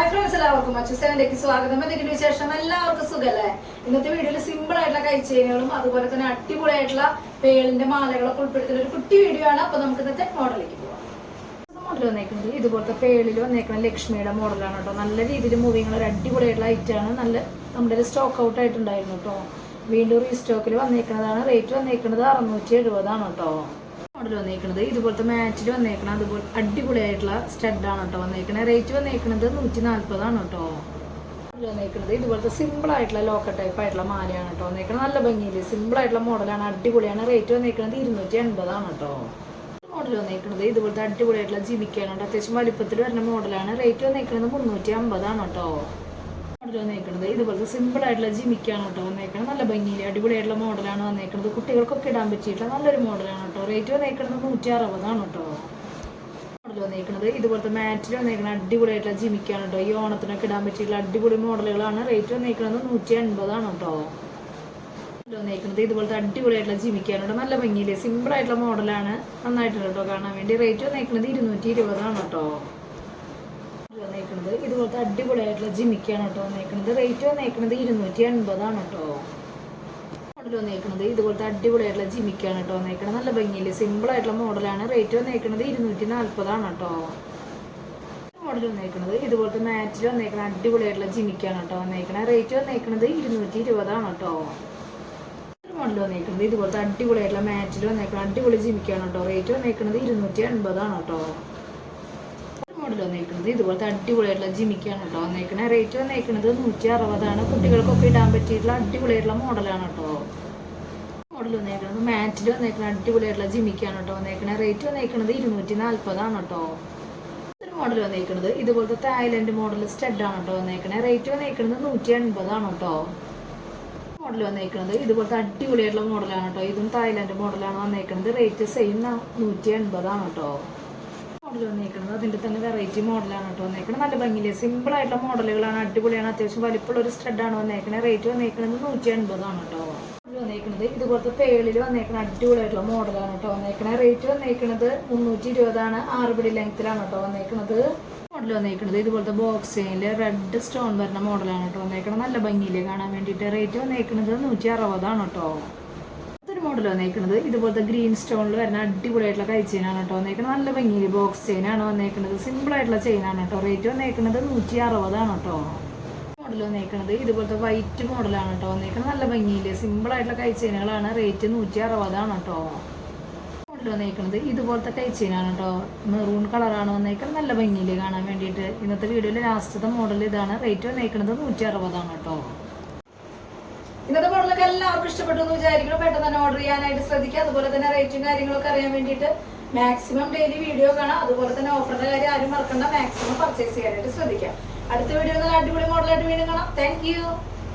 Hi friends, എല്ലാവർക്കും അച്ചുസേവനിലേക്ക് സ്വാഗതം. എന്തെങ്കിലും വിശേഷം? എല്ലാവർക്കും സുഖല്ലേ? ഇന്നത്തെ വീഡിയോയിൽ സിമ്പിൾ ആയിട്ടുള്ള കൈച്ചെയിനുകളും അതുപോലെ തന്നെ അടിപൊളിയായിട്ടുള്ള പേളിന്റെ മാലകളൊക്കെ ഉൾപ്പെടുത്തുന്ന ഒരു കുട്ടി വീഡിയോ ആണ്. അപ്പൊ നമുക്ക് ഇന്നത്തെ മോഡലിലേക്ക് പോവാം. മോഡൽ വന്നേക്കുന്നത് ഇതുപോലത്തെ പേളിൽ വന്നേക്കുന്ന ലക്ഷ്മിയുടെ മോഡലാണ് കേട്ടോ. നല്ല രീതിയിൽ മൂവിങ് ഒരു അടിപൊളിയായിട്ടുള്ള ഐറ്റാണ്. നമ്മുടെ സ്റ്റോക്ക് ഔട്ട് ആയിട്ടുണ്ടായിരുന്നു കേട്ടോ. വീണ്ടും റീസ്റ്റോക്കിൽ വന്നേക്കുന്നതാണ്. റേറ്റ് വന്നേക്കുന്നത് 670 കേട്ടോ. മോഡൽ വന്നേക്കുന്നത് ഇതുപോലത്തെ മാച്ചിൽ വന്നേക്കണം. അതുപോലെ അടിപൊളിയായിട്ടുള്ള സ്റ്റഡാണ് കേട്ടോ വന്നേക്കണേ. റേറ്റ് വന്നേക്കുന്നത് 140 കേട്ടോ. വന്നേക്കുന്നത് ഇതുപോലത്തെ സിമ്പിൾ ആയിട്ടുള്ള ലോക്കൽ ടൈപ്പ് ആയിട്ടുള്ള മാലയാണ് കേട്ടോ വന്നേക്കുന്നത്. നല്ല ഭംഗിയിൽ സിമ്പിൾ ആയിട്ടുള്ള മോഡലാണ്, അടിപൊളിയാണ്. റേറ്റ് വന്നേക്കുന്നത് 280 കേട്ടോ. മോഡൽ വന്നേക്കുന്നത് ഇതുപോലത്തെ അടിപൊളിയായിട്ടുള്ള ജിമിക്കാണ് കേട്ടോ. അത്യാവശ്യം വലിപ്പത്തിൽ വരുന്ന മോഡലാണ്. റേറ്റ് വന്നേക്കുന്നത് 350 കേട്ടോ. മോഡൽ വന്നേക്കുന്നത് ഇതുപോലത്തെ സിമ്പിൾ ആയിട്ടുള്ള ജിമിക്കാണ് കേട്ടോ വന്നേക്കുന്നത്. നല്ല ഭംഗിയിൽ അടിപൊളിയായിട്ടുള്ള മോഡലാണ് വന്നേക്കുന്നത്. കുട്ടികൾക്കൊക്കെ ഇടാൻ പറ്റിയിട്ടുള്ള നല്ലൊരു മോഡലാണ് കേട്ടോ. റേറ്റ് വന്നേക്കുന്നത് 160 കേട്ടോ. മോഡൽ വന്നേക്കുന്നത് ഇതുപോലത്തെ മാറ്റിൽ വന്നേക്കുന്നത് അടിപൊളിയായിട്ടുള്ള ജിമിക്കാണ് കേട്ടോ. ഈ ഓണത്തിനൊക്കെ ഇടാൻ പറ്റിയിട്ടുള്ള അടിപൊളി മോഡലുകളാണ്. റേറ്റ് വന്നേക്കുന്നത് 180 കേട്ടോ. വന്നേക്കുന്നത് ഇതുപോലത്തെ അടിപൊളിയായിട്ടുള്ള ജിമിക്കാണ് കേട്ടോ. നല്ല ഭംഗിയിൽ സിമ്പിൾ ആയിട്ടുള്ള മോഡലാണ്. നന്നായിട്ടുണ്ട് കേട്ടോ കാണാൻ വേണ്ടി. റേറ്റ് വന്നേക്കുന്നത് 220 കേട്ടോ. വന്നേക്കുന്നത് ഇതുപോലത്തെ അടിപൊളിയായിട്ടുള്ള ജിമിക്കാണ് കേട്ടോ വന്നേക്കുന്നത്. റേറ്റ് വന്നേക്കുന്നത് 280 കേട്ടോ. മോഡൽ വന്നേക്കുന്നത് ഇതുപോലത്തെ അടിപൊളിയായിട്ടുള്ള ജിമിക്കാണ് കേട്ടോ വന്നേക്കുന്നത്. നല്ല ഭംഗിയിൽ സിമ്പിൾ ആയിട്ടുള്ള മോഡലാണ്. റേറ്റ് വന്നേക്കുന്നത് 240 കേട്ടോ. മോഡൽ വന്നേക്കുന്നത് ഇതുപോലത്തെ മാറ്റിൽ വന്നേക്കുന്ന അടിപൊളിയായിട്ടുള്ള ജിമിക്കാണ് കേട്ടോ വന്നേക്കുന്നത്. റേറ്റ് വന്നേക്കുന്നത് 220 കേട്ടോ. മോഡൽ വന്നേക്കുന്നത് ഇതുപോലത്തെ അടിപൊളിയായിട്ടുള്ള മാറ്റിൽ വന്നേക്കുന്ന അടിപൊളി ജിമിക്കാണ് കേട്ടോ. റേറ്റ് വന്നേക്കുന്നത് 280 കേട്ടോ. മോഡൽ വന്നേക്കുന്നത് ഇതുപോലത്തെ അടിപൊളിയായിട്ടുള്ള ജിമിക്കാണ് കേട്ടോ വന്നേക്കുന്നത്. റേറ്റ് വന്നേക്കുന്നത് 160. കുട്ടികൾക്കൊക്കെ ഇടാൻ പറ്റിയിട്ടുള്ള അടിപൊളിയായിട്ടുള്ള മോഡലാണ് കേട്ടോ. മോഡൽ വന്നേക്കുന്നത് മാറ്റിൽ വന്നേക്കുന്ന അടിപൊളിയായിട്ടുള്ള ജിമിക്കാണ് കേട്ടോ വന്നേക്കുന്നത്. റേറ്റ് വന്നേക്കുന്നത് 240 കേട്ടോ. ഒരു മോഡൽ വന്നേക്കുന്നത് ഇതുപോലത്തെ തായ്ലൻഡ് മോഡൽ സ്റ്റഡാണ് കേട്ടോ വന്നേക്കുന്നത്. റേറ്റ് വന്നേക്കുന്നത് 180 കേട്ടോ. മോഡൽ വന്നേക്കുന്നത് ഇതുപോലത്തെ അടിപൊളിയായിട്ടുള്ള മോഡലാണ് കേട്ടോ. ഇതും തായ്ലൻഡ് മോഡലാണ് വന്നേക്കുന്നത്. റേറ്റ് സെയിം 180 കേട്ടോ. മോഡൽ വന്നേക്കുന്നത് അതിൻ്റെ തന്നെ വെറൈറ്റി മോഡലാണ് കേട്ടോ വന്നേക്കുന്നത്. നല്ല ഭംഗിയില് സിമ്പിൾ ആയിട്ടുള്ള മോഡലുകളാണ്, അടിപൊളിയാണ്. അത്യാവശ്യം വലിപ്പമുള്ള ഒരു സ്റ്റഡാണ് വന്നേക്കുന്നത്. റേറ്റ് വന്നേക്കുന്നത് 180 കേട്ടോ. വന്നേക്കുന്നത് ഇതുപോലത്തെ പേളിൽ വന്നേക്കുന്ന അടിപൊളിയായിട്ടുള്ള മോഡലാണ് കേട്ടോ വന്നേക്കുന്നത്. റേറ്റ് വന്നേക്കുന്നത് 320. 6 പിടി ലെങ്ത്തിലാണ് കേട്ടോ വന്നേക്കുന്നത്. മോഡൽ വന്നേക്കുന്നത് ഇതുപോലത്തെ ബോക്സ് ചെയിനിൽ റെഡ് സ്റ്റോൺ വരുന്ന മോഡലാണ് കേട്ടോ വന്നേക്കുന്നത്. നല്ല ഭംഗിയില് കാണാൻ വേണ്ടിയിട്ട്. റേറ്റ് വന്നേക്കുന്നത് 160 കേട്ടോ. മോഡൽ വന്നേക്കുന്നത് ഇതുപോലത്തെ ഗ്രീൻ സ്റ്റോണിൽ വരുന്ന അടിപൊളിയായിട്ടുള്ള കൈ ചെയിനാണ് കേട്ടോ വന്നേക്കുന്നത്. നല്ല ഭംഗിയിൽ ബോക്സ് ചെയിനാണ് വന്നേക്കുന്നത്. സിമ്പിൾ ആയിട്ടുള്ള ചെയിനാണ് കേട്ടോ. റേറ്റ് വന്നേക്കുന്നത് 160 കേട്ടോ. മോഡൽ വന്നേക്കുന്നത് ഇതുപോലത്തെ വൈറ്റ് മോഡലാണ് കേട്ടോ വന്നേക്കുന്നത്. നല്ല ഭംഗിയിൽ സിമ്പിൾ ആയിട്ടുള്ള കൈ ചെയിനുകളാണ്. റേറ്റ് 160 കേട്ടോ. മോഡൽ വന്നേക്കുന്നത് ഇതുപോലത്തെ കൈ ചെയിനാണ് കേട്ടോ. മെറൂൺ കളറാണ് വന്നേക്കുന്നത്. നല്ല ഭംഗിയിൽ കാണാൻ വേണ്ടിയിട്ട്. ഇന്നത്തെ വീഡിയോയിൽ ലാസ്റ്റത്തെ മോഡൽ ഇതാണ്. റേറ്റ് വന്നേക്കുന്നത് 160 കേട്ടോ. ഇന്നത്തെ മോഡലൊക്കെ എല്ലാവർക്കും ഇഷ്ടപ്പെട്ടു എന്ന് വിചാരിക്കണം. പെട്ടെന്ന് തന്നെ ഓർഡർ ചെയ്യാനായിട്ട് ശ്രദ്ധിക്കുക. അതുപോലെ തന്നെ റേറ്റും കാര്യങ്ങളൊക്കെ അറിയാൻ വേണ്ടിയിട്ട് മാക്സിമം ഡെയിലി വീഡിയോ കാണാം. അതുപോലെ തന്നെ ഓഫറിന്റെ കാര്യം ആരും മറക്കണ്ട. മാക്സിമം പർച്ചേസ് ചെയ്യാനായിട്ട് ശ്രദ്ധിക്കാം. അടുത്ത വീഡിയോ അടിപൊളി മോഡലായിട്ട് വീണ്ടും കാണാം. Thank you.